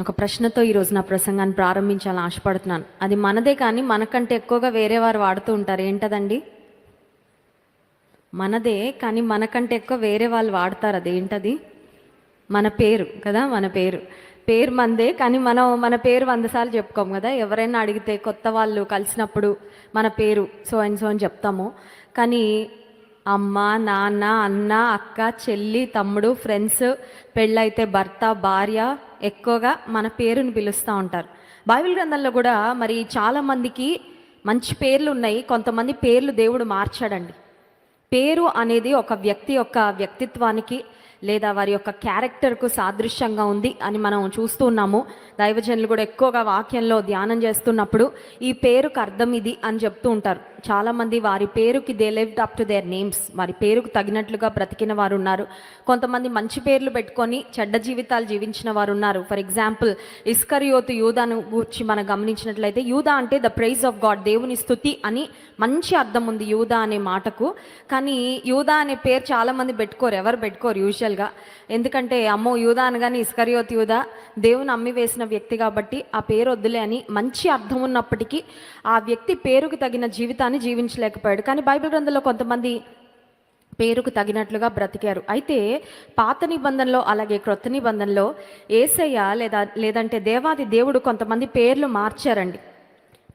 ఒక ప్రశ్నతో ఈరోజు నా ప్రసంగాన్ని ప్రారంభించాలని ఆశపడుతున్నాను. అది మనదే, కానీ మనకంటే ఎక్కువగా వేరే వారు వాడుతూ ఉంటారు. ఏంటదండి? మనదే కానీ మనకంటే ఎక్కువ వేరే వాళ్ళు వాడతారు. అదేంటది? మన పేరు కదా. మన పేరు మనదే, కానీ మన పేరు 100 సార్లు చెప్పుకోము కదా. ఎవరైనా అడిగితే కొత్త వాళ్ళు కలిసినప్పుడు మన పేరు సో అండ్ సో అని చెప్తాము. కానీ అమ్మ, నాన్న, అన్న, అక్క, చెల్లి, తమ్ముడు, ఫ్రెండ్స్, పెళ్ళైతే భర్త, భార్య, ఎక్కువగా మన పేరుని పిలుస్తూ ఉంటారు. బైబిల్ గ్రంథంలో కూడా మరి చాలామందికి మంచి పేర్లు ఉన్నాయి. కొంతమంది పేర్లు దేవుడు మార్చాడండి. పేరు అనేది ఒక వ్యక్తి యొక్క వ్యక్తిత్వానికి లేదా వారి యొక్క క్యారెక్టర్కు సాదృశ్యంగా ఉంది అని మనం చూస్తూ ఉన్నాము. దైవజనులు కూడా ఎక్కువగా వాక్యంలో ధ్యానం చేస్తున్నప్పుడు ఈ పేరుకు అర్థం ఇది అని చెప్తూ ఉంటారు. చాలామంది వారి పేరుకి they lived up to their names, వారి పేరుకు తగినట్లుగా బ్రతికిన వారు ఉన్నారు. కొంతమంది మంచి పేర్లు పెట్టుకొని చెడ్డ జీవితాలు జీవించిన వారు ఉన్నారు. ఫర్ ఎగ్జాంపుల్ ఇస్కరియోతు యూదాను గురించి మనం గమనించినట్లయితే, యూదా అంటే ద ప్రైజ్ ఆఫ్ గాడ్, దేవుని స్తుతి అని మంచి అర్థం ఉంది యూదా అనే మాటకు. కానీ యూదా అనే పేరు చాలామంది పెట్టుకోరు, ఎవరు పెట్టుకోరు యూజువల్గా. ఎందుకంటే అమ్మో యూదా అనగానే ఇస్కరియోతు యూదా, దేవుని అమ్మి వేసిన వ్యక్తి కాబట్టి ఆ పేరు వద్దులే అని. మంచి అర్థం ఉన్నప్పటికీ ఆ వ్యక్తి పేరుకు తగిన జీవితాన్ని జీవించలేకపోయాడు. కానీ బైబిల్ గ్రంథంలో కొంతమంది పేరుకు తగినట్లుగా బ్రతికారు. అయితే పాత నిబంధనలో అలాగే క్రొత్త నిబంధనలో యేసయ్య లేదంటే దేవాది దేవుడు కొంతమంది పేర్లు మార్చారండి.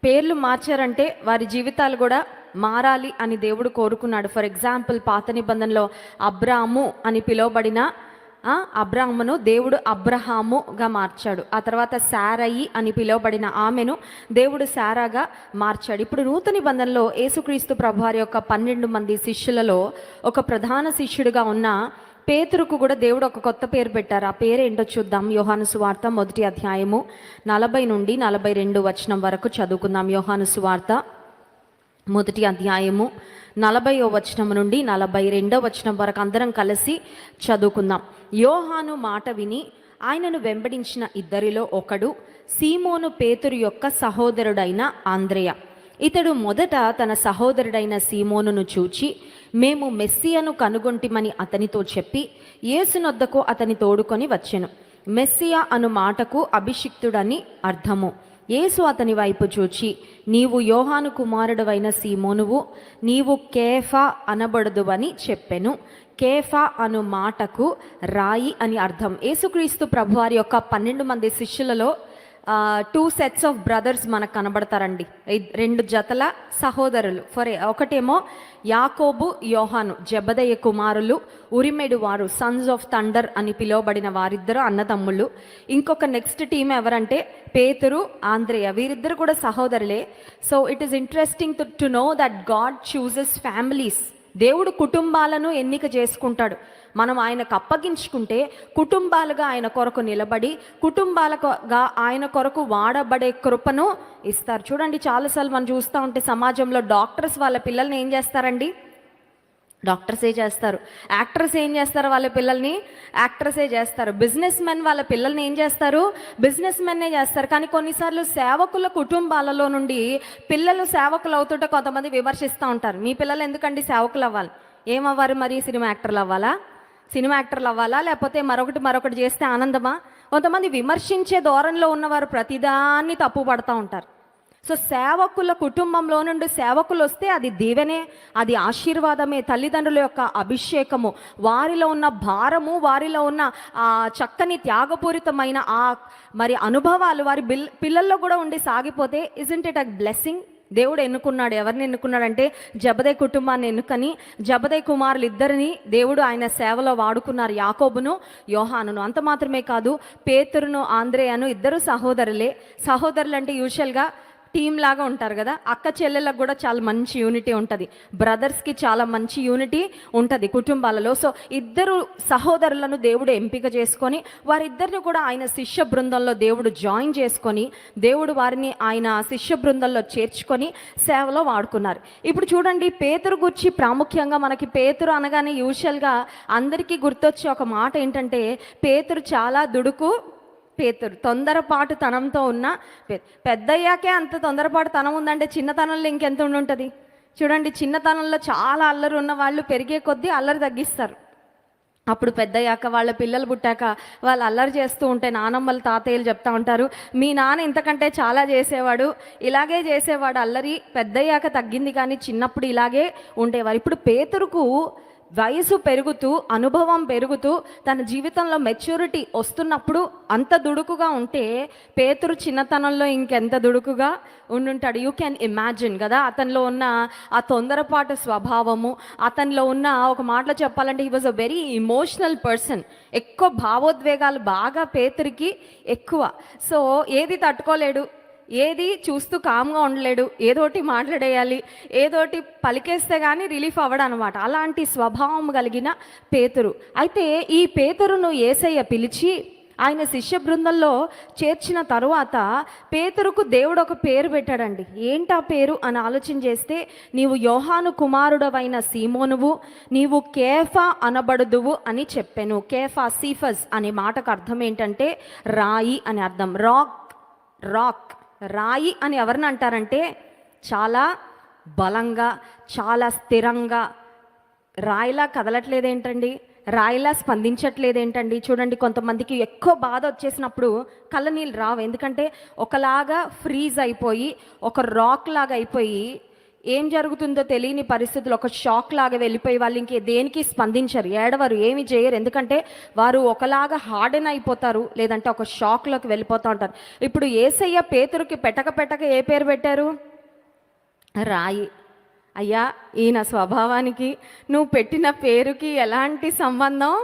పేర్లు మార్చారంటే వారి జీవితాలు కూడా మారాలి అని దేవుడు కోరుకున్నాడు. ఫర్ ఎగ్జాంపుల్ పాత నిబంధనలో అబ్రాము అని పిలువబడిన అబ్రామును దేవుడు అబ్రహాముగా మార్చాడు. ఆ తర్వాత శారయి అని పిలువబడిన ఆమెను దేవుడు శారాగా మార్చాడు. ఇప్పుడు నూతన నిబంధనలో యేసుక్రీస్తు ప్రభువారి యొక్క 12 మంది శిష్యులలో ఒక ప్రధాన శిష్యుడిగా ఉన్న పేతురుకు కూడా దేవుడు ఒక కొత్త పేరు పెట్టారు. ఆ పేరు ఏంటో చూద్దాం. యోహాను సువార్త 1వ అధ్యాయము 40 నుండి 42 వచనం వరకు చదువుకుందాం. యోహాను సువార్త 1వ అధ్యాయము 40వ వచనం నుండి 42వ వచనం వరకు అందరం కలిసి చదువుకుందాం. యోహాను మాట విని ఆయనను వెంబడించిన ఇద్దరిలో ఒకడు సీమోను పేతురు యొక్క సహోదరుడైన ఆంద్రెయ. ఇతడు మొదట తన సహోదరుడైన సీమోనును చూచి, మేము మెస్సియను కనుగొంటిమని అతనితో చెప్పి యేసునొద్దకు అతని తోడుకొని వచ్చెను. మెస్సియా అను మాటకు అభిషిక్తుడని అర్థము. యేసు అతని వైపు చూచి, నీవు యోహాను కుమారుడవైన సీమోనువు, నీవు కేఫా అనబడదువని చెప్పెను. కేఫా అను మాటకు రాయి అని అర్థం. యేసుక్రీస్తు ప్రభువారి యొక్క 12 మంది శిష్యులలో 2 sets ఆఫ్ బ్రదర్స్ మనకు కనబడతారండి. 2 జతల సహోదరులు. ఒకటేమో యాకోబు, యోహాను, జెబెదయి కుమారులు, ఉరిమెడు వారు, సన్స్ ఆఫ్ థండర్ అని పిలువబడిన వారిద్దరు అన్నదమ్ముళ్ళు. ఇంకొక నెక్స్ట్ టీం ఎవరంటే పేతురు, ఆంద్రెయ. వీరిద్దరు కూడా సహోదరులే. So it is interesting to know that God chooses families. దేవుడు కుటుంబాలను ఎన్నిక చేసుకుంటాడు. మనం ఆయనకు అప్పగించుకుంటే కుటుంబాలుగా ఆయన కొరకు నిలబడి కుటుంబాలుగా ఆయన కొరకు వాడబడే కృపను ఇస్తారు. చూడండి, చాలాసార్లు మనం చూస్తూ ఉంటే సమాజంలో డాక్టర్స్ వాళ్ళ పిల్లల్ని ఏం చేస్తారండి? డాక్టర్సే చేస్తారు. యాక్టర్స్ ఏం చేస్తారు? వాళ్ళ పిల్లల్ని యాక్టర్సే చేస్తారు. బిజినెస్ మెన్ వాళ్ళ పిల్లల్ని ఏం చేస్తారు? బిజినెస్ మెన్నే చేస్తారు. కానీ కొన్నిసార్లు సేవకుల కుటుంబాలలో నుండి పిల్లలు సేవకులు అవుతుంటే కొంతమంది విమర్శిస్తూ ఉంటారు. మీ పిల్లలు ఎందుకండి సేవకులు అవ్వాలి? ఏమవ్వాలి మరి? సినిమా యాక్టర్లు అవ్వాలా? సినిమా యాక్టర్లు అవ్వాలా? లేకపోతే మరొకటి చేస్తే ఆనందమా? కొంతమంది విమర్శించే ధోరణిలో ఉన్నవారు ప్రతిదాన్ని తప్పు పడుతూ ఉంటారు. సో సేవకుల కుటుంబంలో నుండి సేవకులు వస్తే అది దీవెనే, అది ఆశీర్వాదమే. తల్లిదండ్రుల యొక్క అభిషేకము, వారిలో ఉన్న భారము, వారిలో ఉన్న చక్కని త్యాగపూరితమైన మరి అనుభవాలు వారి పిల్లల్లో కూడా ఉండి సాగిపోతే ఇజంట్ ఇట్ అ బ్లెస్సింగ్? దేవుడు ఎన్నుకున్నాడు. ఎవరిని ఎన్నుకున్నాడంటే జెబెదయి కుటుంబాన్ని ఎన్నుకొని జెబెదయి కుమారులు ఇద్దరిని దేవుడు ఆయన సేవలో వాడుకున్నారు, యాకోబును, యోహానును. అంత మాత్రమే కాదు, పేతురును, ఆంద్రెయను ఇద్దరు సహోదరులే. సహోదరులు అంటే యూజువల్గా టీం లాగా ఉంటారు కదా. అక్క చెల్లెళ్ళకు కూడా చాలా మంచి యూనిటీ ఉంటుంది. బ్రదర్స్కి చాలా మంచి యూనిటీ ఉంటుంది కుటుంబాలలో. సో ఇద్దరు సహోదరులను దేవుడు ఎంపిక చేసుకొని వారిద్దరిని కూడా ఆయన శిష్య బృందంలో దేవుడు జాయిన్ చేసుకొని దేవుడు వారిని ఆయన శిష్య బృందంలో చేర్చుకొని సేవలో వాడుకున్నారు. ఇప్పుడు చూడండి, పేతురు గురించి ప్రాముఖ్యంగా మనకి పేతురు అనగానే యూజువల్గా అందరికీ గుర్తొచ్చే ఒక మాట ఏంటంటే, పేతురు చాలా దుడుకు పేతురు, తొందరపాటు తనంతో ఉన్న పెద్దయ్యాకే అంత తొందరపాటు తనం ఉందంటే చిన్నతనంలో ఇంకెంత ఉండుంటుంది? చూడండి, చిన్నతనంలో చాలా అల్లరి ఉన్న వాళ్ళు పెరిగే కొద్దీ అల్లరి తగ్గిస్తారు. అప్పుడు పెద్దయ్యాక వాళ్ళ పిల్లలు పుట్టాక వాళ్ళు అల్లరి చేస్తూ ఉంటే నానమ్మలు తాతయ్యలు చెప్తా ఉంటారు, మీ నాన్న ఇంతకంటే చాలా చేసేవాడు, ఇలాగే చేసేవాడు అల్లరి, పెద్దయ్యాక తగ్గింది కానీ చిన్నప్పుడు ఇలాగే ఉండేవారు. ఇప్పుడు పేతురుకు వయసు పెరుగుతూ అనుభవం పెరుగుతూ తన జీవితంలో మెచ్యూరిటీ వస్తున్నప్పుడు అంత దుడుకుగా ఉంటే పేతురు చిన్నతనంలో ఇంకెంత దుడుకుగా ఉండుంటాడు. యూ క్యాన్ ఇమాజిన్ కదా అతనిలో ఉన్న ఆ తొందరపాటు స్వభావము, అతనిలో ఉన్న ఒక మాటలో చెప్పాలంటే he was a very emotional person. ఎక్కువ భావోద్వేగాలు బాగా పేతురికి ఎక్కువ. సో ఏది తట్టుకోలేడు, ఏది చూస్తూ కామ్గా ఉండలేడు, ఏదోటి మాట్లాడేయాలి, ఏదోటి పలికేస్తే కానీ రిలీఫ్ అవ్వడం అనమాట. అలాంటి స్వభావం కలిగిన పేతురు. అయితే ఈ పేతురును యేసయ్య పిలిచి ఆయన శిష్య బృందంలో చేర్చిన తరువాత పేతురుకు దేవుడు ఒక పేరు పెట్టాడండి. ఏంటా పేరు అని ఆలోచన చేస్తే, నీవు యోహాను కుమారుడవైన సీమోనువు, నీవు కేఫా అనబడుదువు అని చెప్పాను. కేఫా, సీఫస్ అనే మాటకు అర్థం ఏంటంటే రాయి అని అర్థం. రాక్ రాయి అని ఎవరిని అంటారంటే చాలా బలంగా, చాలా స్థిరంగా. రాయిలా కదలట్లేదేంటండి, రాయిలా స్పందించట్లేదేంటండి. చూడండి, కొంతమందికి ఎక్కువ బాధ వచ్చేసినప్పుడు కళ్ళ నీళ్ళు రావు, ఎందుకంటే ఒకలాగా ఫ్రీజ్ అయిపోయి ఒక రాక్ లాగా అయిపోయి ఏం జరుగుతుందో తెలియని పరిస్థితులు ఒక షాక్ లాగా వెళ్ళిపోయి వాళ్ళు ఇంకే దేనికి స్పందించరు, ఏడవరు, ఏమి చేయరు. ఎందుకంటే వారు ఒకలాగా హార్డెన్ అయిపోతారు, లేదంటే ఒక షాక్లోకి వెళ్ళిపోతూ ఉంటారు. ఇప్పుడు యేసయ్య పేతురుకి పెట్టక ఏ పేరు పెట్టారు? రాయి. అయ్యా, ఈయన స్వభావానికి నువ్వు పెట్టిన పేరుకి ఎలాంటి సంబంధం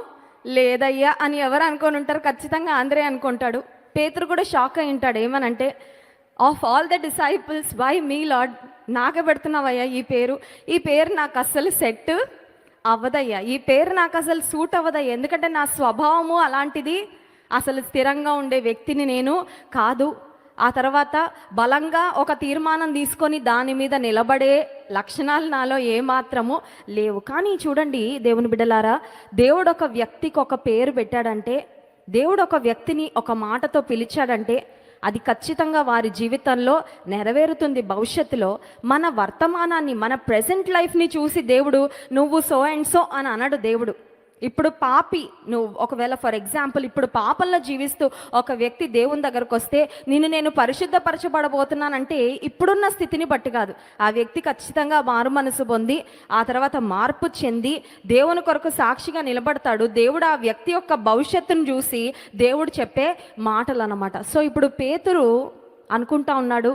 లేదయ్యా అని ఎవరు అనుకొని ఉంటారు? ఖచ్చితంగా ఆంధ్రే అనుకుంటాడు. పేతురు కూడా షాక్ అయి ఉంటాడు. ఏమనంటే, of all the disciples why me Lord, నాకే పెడుతున్నావయ్యా ఈ పేరు నాకు అస్సలు సెట్ అవ్వదయ్యా, ఈ పేరు నాకు అసలు సూట్ అవ్వదయ్యా, ఎందుకంటే నా స్వభావము అలాంటిది, అసలు స్థిరంగా ఉండే వ్యక్తిని నేను కాదు. ఆ తర్వాత బలంగా ఒక తీర్మానం తీసుకొని దాని మీద నిలబడే లక్షణాలు నాలో ఏమాత్రము లేవు. కానీ చూడండి దేవుని బిడ్డలారా, దేవుడు ఒక వ్యక్తికి ఒక పేరు పెట్టాడంటే, దేవుడు ఒక వ్యక్తిని ఒక మాటతో పిలిచాడంటే అది ఖచ్చితంగా వారి జీవితంలో నెరవేరుతుంది భవిష్యత్తులో. మన వర్తమానాన్ని, మన ప్రెజెంట్ లైఫ్ని చూసి దేవుడు నువ్వు సో అండ్ సో అని అనడు దేవుడు. ఇప్పుడు పాపి నువ్వు ఒకవేళ ఫర్ ఎగ్జాంపుల్ ఇప్పుడు పాపంలో జీవిస్తూ ఒక వ్యక్తి దేవుని దగ్గరకు వస్తే నేను పరిశుద్ధపరచబడబోతున్నానంటే ఇప్పుడున్న స్థితిని బట్టి కాదు, ఆ వ్యక్తి ఖచ్చితంగా మారు మనసు పొంది ఆ తర్వాత మార్పు చెంది దేవుని కొరకు సాక్షిగా నిలబడతాడు. దేవుడు ఆ వ్యక్తి యొక్క భవిష్యత్తును చూసి దేవుడు చెప్పే మాటలు అన్నమాట. సో ఇప్పుడు పేతురు అనుకుంటా ఉన్నాడు,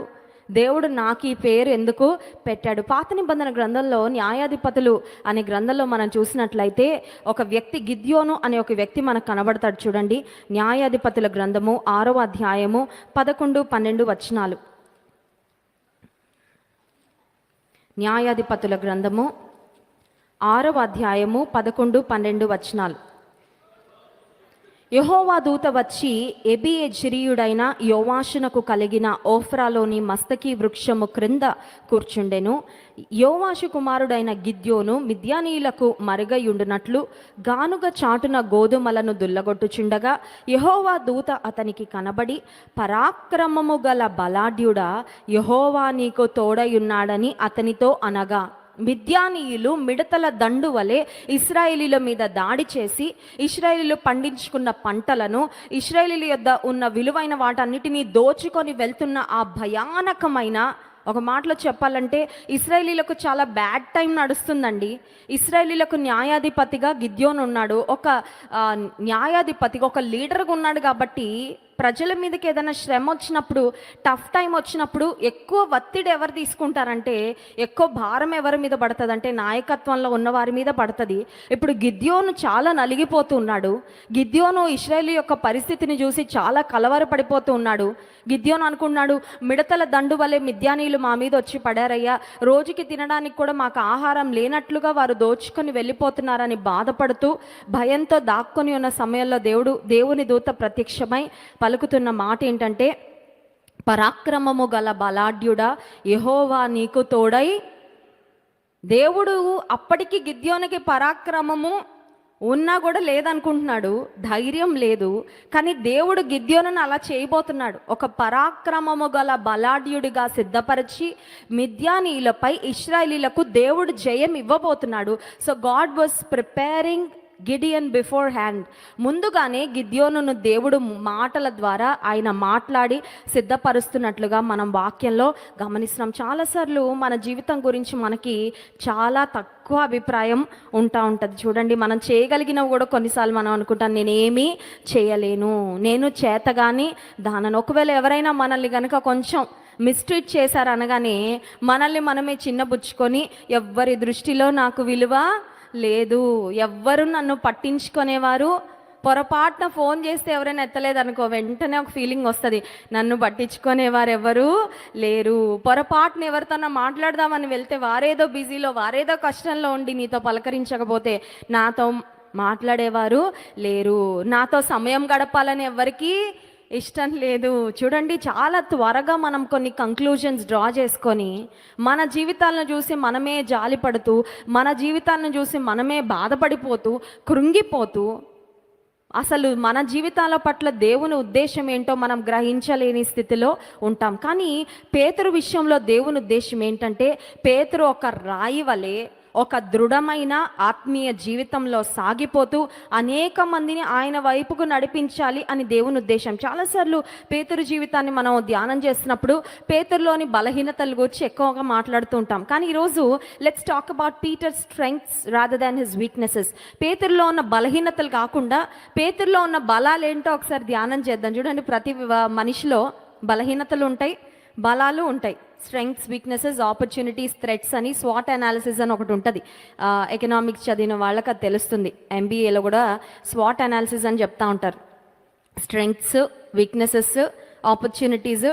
దేవుడు నాకు ఈ పేరు ఎందుకు పెట్టాడు? పాత నిబంధన గ్రంథంలో న్యాయాధిపతులు అనే గ్రంథంలో మనం చూసినట్లయితే ఒక వ్యక్తి గిద్యోను అనే ఒక వ్యక్తి మనకు కనబడతాడు. చూడండి, న్యాయాధిపతుల గ్రంథము 6వ అధ్యాయము 11-12 వచనాలు. న్యాయాధిపతుల గ్రంథము 6వ అధ్యాయము 11-12 వచనాలు. యెహోవా దూత వచ్చి ఎబియెజ్రీయుడైన యోవాషునకు కలిగిన ఓఫ్రాలోని మస్తకి వృక్షము క్రింద కూర్చుండెను. యోవాషు కుమారుడైన గిద్యోను మిద్యానీయులకు మరుగయుండునట్లు గానుగ చాటున గోధుమలను దుల్లగొట్టుచుండగా యెహోవా దూత అతనికి కనబడి, పరాక్రమము గల బలాఢ్యుడా, యెహోవా నీకు తోడయున్నాడని అతనితో అనగా, మిద్యానీయులు మిడతల దండు వలె ఇశ్రాయేలీల మీద దాడి చేసి ఇశ్రాయేలీలు పండించుకున్న పంటలను, ఇశ్రాయేలీల యొద్ద ఉన్న విలువైన వాటన్నిటినీ దోచుకొని వెళ్తున్న ఆ భయానకమైన, ఒక మాటలో చెప్పాలంటే ఇశ్రాయేలీలకు చాలా బ్యాడ్ టైం నడుస్తుందండి. ఇశ్రాయేలీలకు న్యాయాధిపతిగా గిద్యోను ఉన్నాడు, ఒక న్యాయాధిపతిగా ఒక లీడర్గా ఉన్నాడు. కాబట్టి ప్రజల మీదకి ఏదైనా శ్రమ వచ్చినప్పుడు, టఫ్ టైం వచ్చినప్పుడు ఎక్కువ ఒత్తిడి ఎవరు తీసుకుంటారంటే, ఎక్కువ భారం ఎవరి మీద పడుతుంది అంటే నాయకత్వంలో ఉన్న వారి మీద పడుతుంది. ఇప్పుడు గిద్యోను చాలా నలిగిపోతూ ఉన్నాడు. గిద్యోను ఇశ్రాయేలు యొక్క పరిస్థితిని చూసి చాలా కలవరపడిపోతూ ఉన్నాడు. గిద్యోను అనుకున్నాడు, మిడతల దండు వలె మిద్యానీయులు మా మీద వచ్చి పడారయ్యా, రోజుకి తినడానికి కూడా మాకు ఆహారం లేనట్లుగా వారు దోచుకొని వెళ్ళిపోతున్నారని బాధపడుతూ భయంతో దాక్కొని ఉన్న సమయంలో దేవుని దూత ప్రత్యక్షమై పలుకుతున్న మాట ఏంటంటే, పరాక్రమము గల బలాఢ్యుడా, యెహోవా నీకు తోడై. దేవుడు అప్పటికి గిద్యోనికి పరాక్రమము ఉన్నా కూడా లేదనుకుంటున్నాడు, ధైర్యం లేదు. కానీ దేవుడు గిద్యోనును అలా చేయబోతున్నాడు. ఒక పరాక్రమము గల బలాఢ్యుడిగా సిద్ధపరిచి మిద్యానీయులపై ఇశ్రాయేలీలకు దేవుడు జయం ఇవ్వబోతున్నాడు. So God was preparing Gideon before hand. ముందుగానే గిద్యోనును దేవుడు మాటల ద్వారా ఆయన మాట్లాడి సిద్ధపరుస్తున్నట్లుగా మనం వాక్యంలో గమనిస్తున్నాం. చాలాసార్లు మన జీవితం గురించి మనకి చాలా తక్కువ అభిప్రాయం ఉంటుంది. చూడండి, మనం చేయగలిగినవి కూడా కొన్నిసార్లు మనం అనుకుంటాం, నేనేమీ చేయలేను, నేను చేతగాని దానను. ఒకవేళ ఎవరైనా మనల్ని కనుక కొంచెం మిస్ట్రీట్ చేశారనగానే మనల్ని మనమే చిన్నబుచ్చుకొని, ఎవ్వరి దృష్టిలో నాకు విలువ లేదు, ఎవ్వరు నన్ను పట్టించుకునేవారు, పొరపాటున ఫోన్ చేస్తే ఎవరైనా ఎత్తలేదనుకో వెంటనే ఒక ఫీలింగ్ వస్తుంది, నన్ను పట్టించుకునేవారు ఎవరు లేరు. పొరపాటున ఎవరితోన్నా మాట్లాడదామని వెళ్తే వారేదో బిజీలో, వారేదో కష్టంలో ఉండి నీతో పలకరించకపోతే నాతో మాట్లాడేవారు లేరు. నాతో సమయం గడపాలని ఎవరికి ఇష్టం లేదు. చూడండి, చాలా త్వరగా మనం కొన్ని కంక్లూజన్స్ డ్రా చేసుకొని మన జీవితాలను చూసి మనమే జాలిపడుతూ, మన జీవితాలను చూసి మనమే బాధపడిపోతూ, కృంగిపోతూ, అసలు మన జీవితాల పట్ల దేవుని ఉద్దేశం ఏంటో మనం గ్రహించలేని స్థితిలో ఉంటాం. కానీ పేతురు విషయంలో దేవుని ఉద్దేశం ఏంటంటే, పేతురు ఒక రాయి వలె ఒక దృఢమైన ఆత్మీయ జీవితంలో సాగిపోతూ అనేక మందిని ఆయన వైపుకు నడిపించాలి అని దేవుని ఉద్దేశం. చాలాసార్లు పేతురు జీవితాన్ని మనం ధ్యానం చేస్తున్నప్పుడు పేతురులోని బలహీనతల గురించి ఎక్కువగా మాట్లాడుతూ ఉంటాం. కానీ ఈరోజు let's talk about Peter strengths rather than his weaknesses. పేతురులో ఉన్న బలహీనతలు కాకుండా పేతురులో ఉన్న బలాలు ఏంటో ఒకసారి ధ్యానం చేద్దాం. చూడండి, ప్రతి మనిషిలో బలహీనతలు ఉంటాయి, బలాలు ఉంటాయి. స్ట్రెంగ్త్స్, వీక్నెసెస్, ఆపర్చునిటీస్, థ్రెట్స్ అని స్వాట్ అనాలిసిస్ అని ఒకటి ఉంటుంది. ఎకనామిక్స్ చదివిన వాళ్ళకి అది తెలుస్తుంది. ఎంబీఏలో కూడా స్వాట్ అనాలిసిస్ అని చెప్తా ఉంటారు. Strengths, weaknesses, opportunities,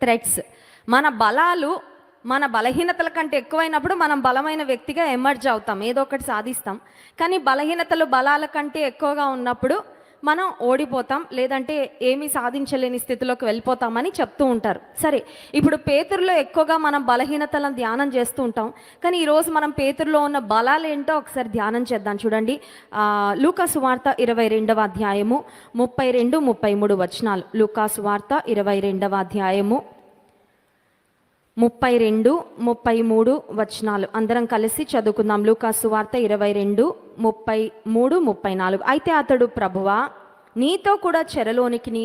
threats. మన బలాలు మన బలహీనతల కంటే ఎక్కువైనప్పుడు మనం బలమైన వ్యక్తిగా ఎమర్జ్ అవుతాం, ఏదో ఒకటి సాధిస్తాం. కానీ బలహీనతలు బలాల కంటే ఎక్కువగా ఉన్నప్పుడు మనం ఓడిపోతాం, లేదంటే ఏమీ సాధించలేని స్థితిలోకి వెళ్ళిపోతామని చెప్తూ ఉంటారు. సరే, ఇప్పుడు పేతురులో ఎక్కువగా మనం బలహీనతలను ధ్యానం చేస్తూ ఉంటాం. కానీ ఈరోజు మనం పేతురులో ఉన్న బలాలు ఏంటో ఒకసారి ధ్యానం చేద్దాం. చూడండి, లూకా సువార్త 22వ అధ్యాయము 32-33 వచనాలు. లూకా సువార్త 22వ అధ్యాయము 32-33 వచనాలు అందరం కలిసి చదువుకుందాం. లూకా సువార్త 22:33-34. అయితే అతడు, ప్రభువా, నీతో కూడా చెరలోనికి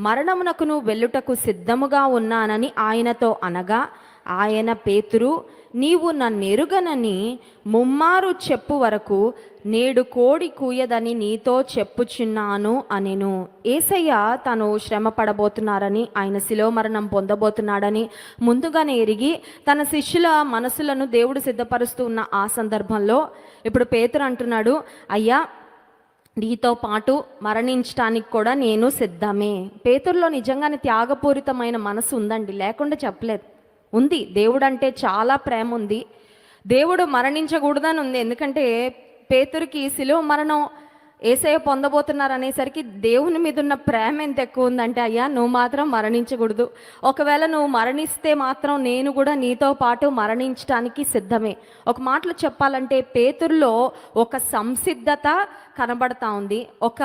మరణమునకును వెళ్ళుటకు సిద్ధముగా ఉన్నానని ఆయనతో అనగా, ఆయన పేతురు, నీవు నన్నెరుగనని ముమ్మారు చెప్పు వరకు నేడు కోడి కూయదని నీతో చెప్పుచున్నాను అనెను. యేసయ్య తను శ్రమ పడబోతున్నారని, ఆయన శిలువ మరణం పొందబోతున్నాడని ముందుగానే ఎరిగి తన శిష్యుల మనసులను దేవుడు సిద్ధపరుస్తూ ఉన్న ఆ సందర్భంలో ఇప్పుడు పేతురు అంటున్నాడు, అయ్యా, నీతో పాటు మరణించడానికి కూడా నేను సిద్ధమే. పేతురులో నిజంగానే త్యాగపూరితమైన మనసు ఉందండి, లేకుండా చెప్పలేదు, ఉంది. దేవుడు అంటే చాలా ప్రేమ ఉంది. దేవుడు మరణించకూడదని ఉంది. ఎందుకంటే పేతురుకి శిలువ మరణం యేసయ్య పొందబోతున్నారు అనేసరికి దేవుని మీద ఉన్న ప్రేమ ఎంత ఎక్కువ ఉందంటే, అయ్యా, నువ్వు మాత్రం మరణించకూడదు, ఒకవేళ నువ్వు మరణిస్తే మాత్రం నేను కూడా నీతో పాటు మరణించడానికి సిద్ధమే. ఒక మాటలో చెప్పాలంటే పేతురులో ఒక సంసిద్ధత కనబడతా ఉంది, ఒక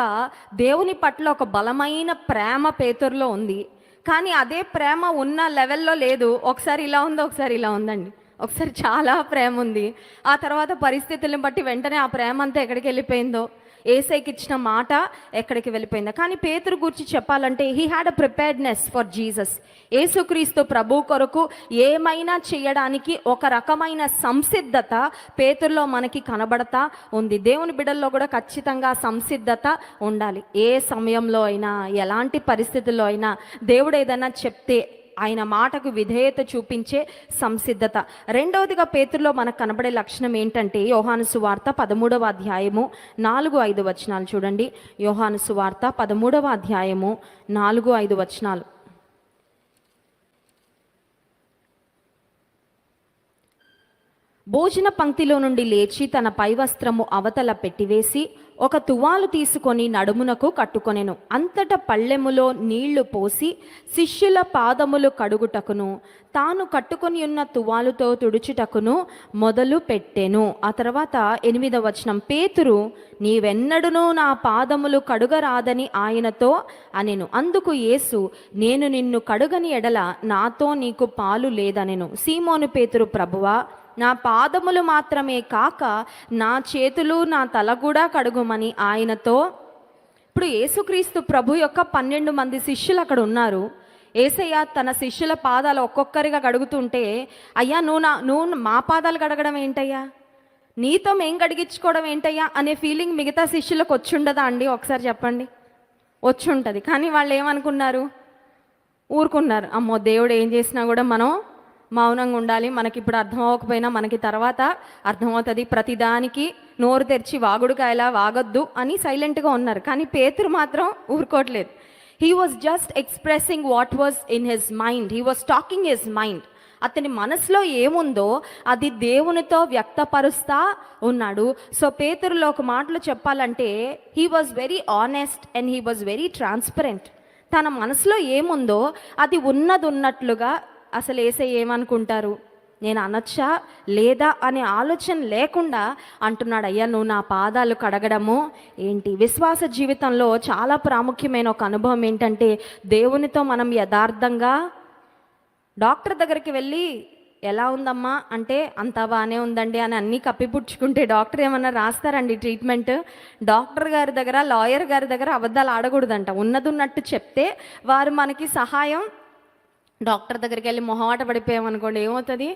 దేవుని పట్ల ఒక బలమైన ప్రేమ పేతురులో ఉంది. కానీ అదే ప్రేమ ఉన్న లెవెల్లో లేదు. ఒకసారి ఇలా ఉంది, ఒకసారి ఇలా ఉందండి. ఒకసారి చాలా ప్రేమ ఉంది, ఆ తర్వాత పరిస్థితులను బట్టి వెంటనే ఆ ప్రేమ అంతా ఎక్కడికి వెళ్ళిపోయిందో, యేసయ్యకి ఇచ్చిన మాట ఎక్కడికి వెళ్ళిపోయిందో. కానీ పేతురు గురించి చెప్పాలంటే he had a preparedness for Jesus. యేసుక్రీస్తు ప్రభు కొరకు ఏమైనా చేయడానికి ఒక రకమైన సంసిద్ధత పేతురులో మనకి కనబడతా ఉంది. దేవుని బిడ్డల్లో కూడా ఖచ్చితంగా సంసిద్ధత ఉండాలి. ఏ సమయంలో అయినా, ఎలాంటి పరిస్థితుల్లో అయినా దేవుడు ఏదైనా చెప్తే ఆయన మాటకు విధేయత చూపించే సంసిద్ధత. రెండవదిగా పేతురులో మనకు కనబడే లక్షణం ఏంటంటే, యోహాను సువార్త 13వ అధ్యాయము 4-5 వచనాలు చూడండి. యోహాను సువార్త 13వ అధ్యాయము 4-5 వచనాలు. భోజన పంక్తిలో నుండి లేచి తన పై వస్త్రము అవతల పెట్టివేసి ఒక తువాలు తీసుకొని నడుమునకు కట్టుకొనెను. అంతటా పళ్ళెములో నీళ్లు పోసి శిష్యుల పాదములు కడుగుటకును తాను కట్టుకొని ఉన్న తువాలుతో తుడుచుటకును మొదలు పెట్టెను. ఆ తర్వాత 8వ వచనం, పేతురు, నీవెన్నడునూ నా పాదములు కడుగరాదని ఆయనతో అనెను. అందుకు యేసు, నేను నిన్ను కడుగని ఎడల నాతో నీకు పాలు లేదనెను. సీమోను పేతురు, ప్రభువా, నా పాదములు మాత్రమే కాక నా చేతులు నా తల కూడా కడుగుమని ఆయనతో. ఇప్పుడు యేసుక్రీస్తు ప్రభు యొక్క 12 మంది శిష్యులు అక్కడ ఉన్నారు. యేసయ్య తన శిష్యుల పాదాలు ఒక్కొక్కరిగా కడుగుతుంటే, అయ్యా నువ్వు మా పాదాలు కడగడం ఏంటయ్యా, నీతో మేం కడిగించుకోవడం ఏంటయ్యా అనే ఫీలింగ్ మిగతా శిష్యులకు వచ్చి ఉండదా అండి? ఒకసారి చెప్పండి. వచ్చి ఉంటుంది. కానీ వాళ్ళు ఏమనుకున్నారు? ఊరుకున్నారు. అమ్మో, దేవుడు ఏం చేసినా కూడా మనం మౌనంగా ఉండాలి, మనకి ఇప్పుడు అర్థం అవ్వకపోయినా మనకి తర్వాత అర్థమవుతుంది, ప్రతిదానికి నోరు తెరిచి వాగుడుకాయలా వాగొద్దు అని సైలెంట్గా ఉన్నారు. కానీ పేతురు మాత్రం ఊరుకోవట్లేదు. He was just expressing what was in his mind. He was talking his mind. అతని మనసులో ఏముందో అది దేవునితో వ్యక్తపరుస్తా ఉన్నాడు. సో పేతురులో ఒక మాటలో చెప్పాలంటే, he was very honest and he was very transparent. తన మనసులో ఏముందో అది ఉన్నట్లుగా, అసలు యేసయ్య ఏమనుకుంటారు, నేను అనొచ్చా లేదా అనే ఆలోచన లేకుండా అంటున్నాడు, అయ్యా నువ్వు నా పాదాలు కడగడము ఏంటి? విశ్వాస జీవితంలో చాలా ప్రాముఖ్యమైన ఒక అనుభవం ఏంటంటే, దేవునితో మనం యథార్థంగా డాక్టర్ దగ్గరికి వెళ్ళి ఎలా ఉందమ్మా అంటే అంతా బాగానే ఉందండి అని అన్నీ కప్పిపుచ్చుకుంటే డాక్టర్ ఏమన్నా రాస్తారండి ట్రీట్మెంట్? డాక్టర్ గారి దగ్గర, లాయర్ గారి దగ్గర అబద్ధాలు ఆడకూడదంట. ఉన్నట్టు చెప్తే వారు మనకి సహాయం. డాక్టర్ దగ్గరికి వెళ్ళి మొహమాట పడిపోయామనుకోండి, ఏమవుతుంది?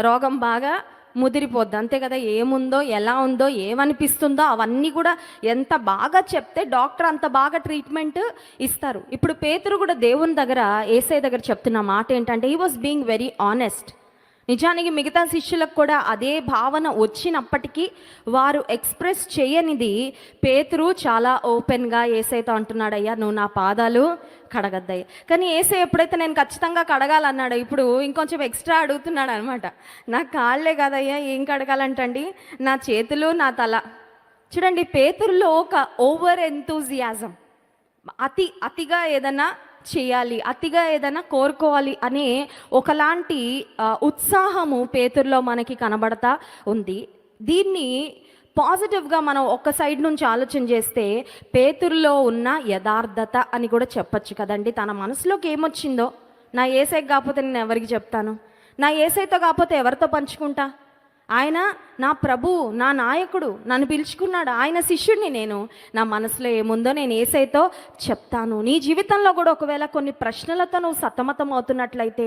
రోగం బాగా ముదిరిపోద్ది, అంతే కదా. ఏముందో, ఎలా ఉందో, ఏమనిపిస్తుందో అవన్నీ కూడా ఎంత బాగా చెప్తే డాక్టర్ అంత బాగా ట్రీట్మెంట్ ఇస్తారు. ఇప్పుడు పేతురు కూడా దేవుని దగ్గర, యేసయ్య దగ్గర చెప్తున్న మాట ఏంటంటే, he was being very honest. నిజానికి మిగతా శిష్యులకు కూడా అదే భావన వచ్చినప్పటికీ వారు ఎక్స్ప్రెస్ చేయనిది పేతురు చాలా ఓపెన్గా యేసయ్యతో అంటున్నాడు, అయ్యా నువ్వు నా పాదాలు కడగద్దయ్య. కానీ యేసయ్య ఎప్పుడైతే నేను ఖచ్చితంగా కడగాలన్నాడు, ఇప్పుడు ఇంకొంచెం ఎక్స్ట్రా అడుగుతున్నాడు అనమాట. నా కాళ్ళే కదయ్యా, ఏం కడగాలంటండి? నా చేతులు, నా తల. చూడండి, పేతురులో ఒక ఓవర్ ఎంతూజియాజం, అతిగా ఏదన్నా చేయాలి, అతిగా ఏదైనా కోరుకోవాలి అనే ఒకలాంటి ఉత్సాహము పేతురులో మనకి కనబడతా ఉంది. దీన్ని పాజిటివ్గా మనం ఒక సైడ్ నుంచి ఆలోచన చేస్తే పేతురులో ఉన్న యథార్థత అని కూడా చెప్పచ్చు కదండి. తన మనసులోకి ఏమొచ్చిందో, నా యేసయ్యకి కాకపోతే నేను ఎవరికి చెప్తాను, నా యేసయ్యతో కాకపోతే ఎవరితో పంచుకుంటా, ఆయన నా ప్రభు, నా నాయకుడు, నన్ను పిలుచుకున్నాడు, ఆయన శిష్యుడిని నేను, నా మనసులో ఏముందో నేను యేసయ్యతో చెప్తాను. నీ జీవితంలో కూడా ఒకవేళ కొన్ని ప్రశ్నలతో నువ్వు సతమతం అవుతున్నట్లయితే,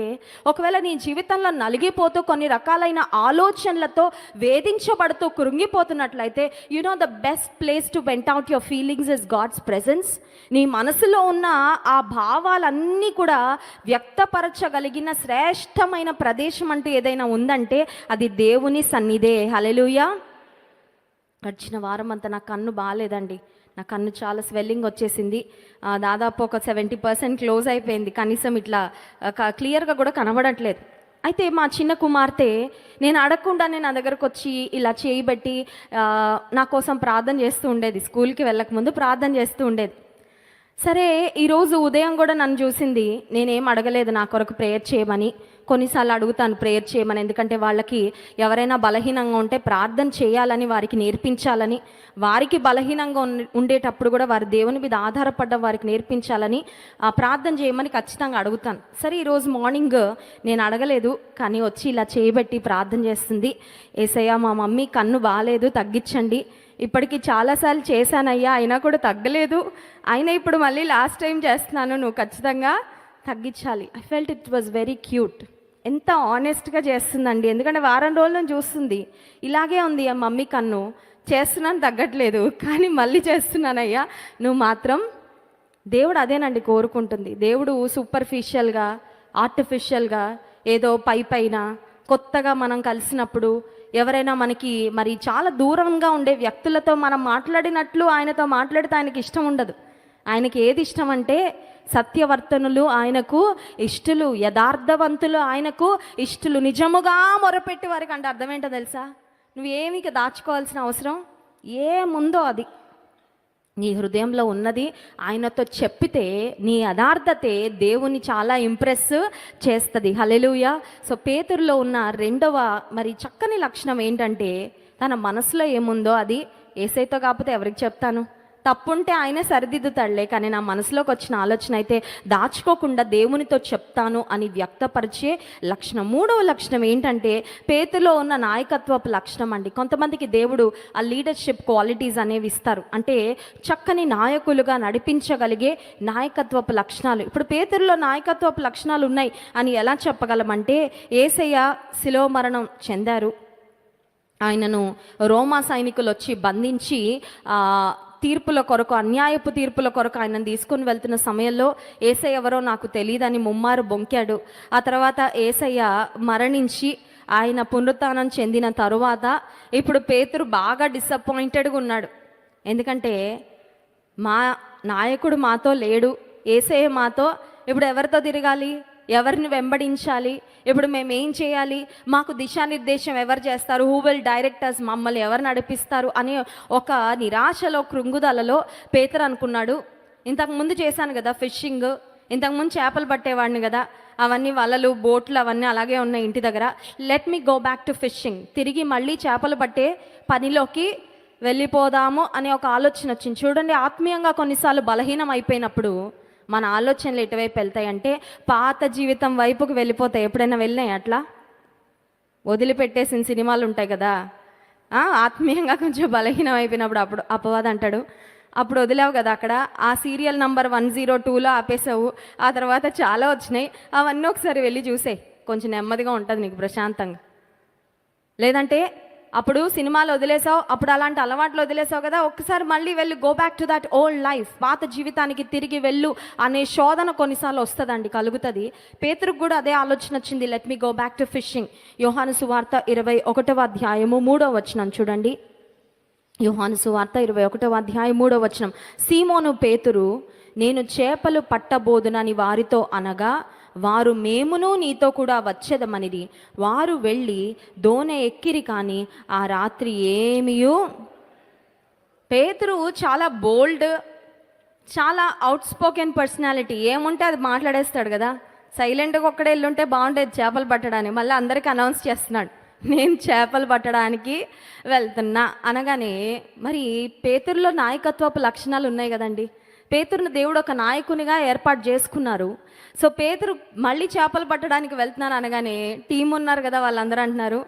ఒకవేళ నీ జీవితంలో నలిగిపోతూ కొన్ని రకాలైన ఆలోచనలతో వేధించబడుతూ కృంగిపోతున్నట్లయితే, you know the best place to vent out your feelings is God's presence. నీ మనసులో ఉన్న ఆ భావాలన్నీ కూడా వ్యక్తపరచగలిగిన శ్రేష్టమైన ప్రదేశం అంటూ ఏదైనా ఉందంటే అది దేవుని సన్నిధే. హల్లెలూయా. గడిచిన వారం అంతా నా కన్ను బాగాలేదండి. నా కన్ను చాలా స్వెల్లింగ్ వచ్చేసింది. దాదాపు ఒక 70% క్లోజ్ అయిపోయింది. కనీసం ఇట్లా క్లియర్గా కూడా కనబడట్లేదు. అయితే మా చిన్న కుమార్తె నేను అడగకుండానే నా దగ్గరకు వచ్చి ఇలా చేయబెట్టి నా కోసం ప్రార్థన చేస్తూ ఉండేది. స్కూల్కి వెళ్ళకముందు ప్రార్థన చేస్తూ ఉండేది. సరే, ఈరోజు ఉదయం కూడా నన్ను చూసింది. నేనేం అడగలేదు నా కొరకు ప్రేయర్ చేయమని. కొన్నిసార్లు అడుగుతాను ప్రేయర్ చేయమని, ఎందుకంటే వాళ్ళకి ఎవరైనా బలహీనంగా ఉంటే ప్రార్థన చేయాలని, వారికి నేర్పించాలని, వారికి బలహీనంగా ఉండేటప్పుడు కూడా వారి దేవుని మీద ఆధారపడ్డ వారికి నేర్పించాలని ప్రార్థన చేయమని ఖచ్చితంగా అడుగుతాను. సరే, ఈరోజు మార్నింగ్ నేను అడగలేదు, కానీ వచ్చి ఇలా చేయబెట్టి ప్రార్థన చేస్తుంది. యేసయ్యా మా మమ్మీ కన్ను బాగాలేదు, తగ్గించండి. ఇప్పటికి చాలాసార్లు చేశానయ్యా, అయినా కూడా తగ్గలేదు, అయినా ఇప్పుడు మళ్ళీ లాస్ట్ టైం చేస్తున్నాను, నువ్వు ఖచ్చితంగా తగ్గించాలి. I felt it was very cute. ఎంత ఆనెస్ట్గా చేస్తుందండి. ఎందుకంటే వారం రోజుల నుంచి చూస్తుంది, ఇలాగే ఉంది ఆ మమ్మీ కన్ను, చేస్తున్నాను తగ్గట్లేదు, కానీ మళ్ళీ చేస్తున్నానయ్యా, నువ్వు మాత్రం. దేవుడు అదేనండి కోరుకుంటుంది. దేవుడు సూపర్ఫిషియల్గా, ఆర్టిఫిషియల్గా, ఏదో పైన కొత్తగా మనం కలిసినప్పుడు ఎవరైనా మనకి మరి చాలా దూరంగా ఉండే వ్యక్తులతో మనం మాట్లాడినట్లు ఆయనతో మాట్లాడితే ఆయనకి ఇష్టం ఉండదు. ఆయనకి ఏది ఇష్టం అంటే సత్యవర్తనులు ఆయనకు ఇష్టలు, యథార్థవంతులు ఆయనకు ఇష్టలు, నిజముగా మొరపెట్టి వారికి. అంటే అర్థం ఏంటో తెలుసా? నువ్వేమీ దాచుకోవాల్సిన అవసరం ఏముందో అది నీ హృదయంలో ఉన్నది ఆయనతో చెప్పితే నీ యథార్థతే దేవుని చాలా ఇంప్రెస్ చేస్తుంది. హల్లెలూయా. సో పేతురులో ఉన్న రెండవ మరి చక్కని లక్షణం ఏంటంటే, తన మనసులో ఏముందో అది యేసయ్యతో కాకపోతే ఎవరికి చెప్తాను, తప్పుంటే ఆయనే సరిదిద్దుతాడులే, కానీ నా మనసులోకి వచ్చిన ఆలోచన అయితే దాచుకోకుండా దేవునితో చెప్తాను అని వ్యక్తపరిచే లక్షణం. మూడవ లక్షణం ఏంటంటే పేతులో ఉన్న నాయకత్వపు లక్షణం అండి. కొంతమందికి దేవుడు ఆ లీడర్షిప్ క్వాలిటీస్ అనేవి ఇస్తారు, అంటే చక్కని నాయకులుగా నడిపించగలిగే నాయకత్వపు లక్షణాలు. ఇప్పుడు పేతురులో నాయకత్వపు లక్షణాలు ఉన్నాయి అని ఎలా చెప్పగలమంటే, యేసయ్య శిలువ మరణం చెందారు, ఆయనను రోమా సైనికులు వచ్చి బంధించి తీర్పుల కొరకు, అన్యాయపు తీర్పుల కొరకు ఆయనను తీసుకుని వెళ్తున్న సమయంలో యేసయ్య ఎవరో నాకు తెలియదని ముమ్మారు బొంకాడు. ఆ తర్వాత యేసయ్య మరణించి ఆయన పునరుత్థానం చెందిన తరువాత ఇప్పుడు పేతురు బాగా డిసప్పాయింటెడ్గా ఉన్నాడు. ఎందుకంటే మా నాయకుడు మాతో లేడు, యేసయ్య మాతో, ఇప్పుడు ఎవరితో తిరగాలి, ఎవరిని వెంబడించాలి, ఇప్పుడు మేము ఏం చేయాలి, మాకు దిశానిర్దేశం ఎవరు చేస్తారు, హూ విల్ డైరెక్టర్స్, మమ్మల్ని ఎవరు నడిపిస్తారు అనే ఒక నిరాశలో, కృంగుదలలో పేతురు అనుకున్నాడు, ఇంతకుముందు చేశాను కదా ఫిషింగ్, ఇంతకుముందు చేపలు పట్టేవాడిని కదా, అవన్నీ వలలు, బోట్లు అవన్నీ అలాగే ఉన్నాయి ఇంటి దగ్గర, let me go back to fishing, తిరిగి మళ్ళీ చేపలు పట్టే పనిలోకి వెళ్ళిపోదాము అనే ఒక ఆలోచన వచ్చింది. చూడండి, ఆత్మీయంగా కొన్నిసార్లు బలహీనం అయిపోయినప్పుడు మన ఆలోచనలు ఎటువైపు వెళ్తాయంటే పాత జీవితం వైపుకు వెళ్ళిపోతాయి. ఎప్పుడైనా వెళ్ళినాయి అట్లా? వదిలిపెట్టేసిన సినిమాలు ఉంటాయి కదా, ఆత్మీయంగా కొంచెం బలహీనం అయిపోయినప్పుడు అప్పుడు అపవాదం అంటాడు, అప్పుడు వదిలేవు కదా అక్కడ, ఆ సీరియల్ నంబర్ 102లో ఆపేసావు, ఆ తర్వాత చాలా వచ్చినాయి, అవన్నీ ఒకసారి వెళ్ళి చూసేయి, కొంచెం నెమ్మదిగా ఉంటుంది నీకు ప్రశాంతంగా. లేదంటే అప్పుడు సినిమాలు వదిలేసావు, అప్పుడు అలాంటి అలవాట్లు వదిలేసావు కదా, ఒక్కసారి మళ్ళీ వెళ్ళి go back to that old life, పాత జీవితానికి తిరిగి వెళ్ళు అనే శోధన కొన్నిసార్లు వస్తుందండి, కలుగుతుంది. పేతురుకు కూడా అదే ఆలోచన వచ్చింది, let me go back to fishing. యోహాను సువార్త 21వ అధ్యాయము 3వ వచనం చూడండి. యోహాను సువార్త 21వ అధ్యాయం 3వ వచనం. సీమోను పేతురు, నేను చేపలు పట్టబోదునని వారితో అనగా వారు మేమును నీతో కూడా వచ్చేదమనిది. వారు వెళ్ళి దోణి ఎక్కిరి, కానీ ఆ రాత్రి ఏమియూ. పేతురు చాలా బోల్డ్, చాలా అవుట్ స్పోకెన్ పర్సనాలిటీ, ఏముంటే అది మాట్లాడేస్తాడు కదా. సైలెంట్గా ఒక్కడే వెళ్ళుంటే బాగుండేది చేపలు పట్టడానికి, మళ్ళీ అందరికీ అనౌన్స్ చేస్తున్నాడు, నేను చేపలు పట్టడానికి వెళ్తున్నా అనగానే. మరి పేతురులో నాయకత్వపు లక్షణాలు ఉన్నాయి కదండి. పేతురుని దేవుడు ఒక నాయకునిగా ఏర్పాటు చేసుకున్నారు. సో పేతురు మళ్ళీ చేపలు పట్టడానికి వెళ్తున్నాను అనగానే టీం ఉన్నారు కదా, వాళ్ళందరూ అంటున్నారు,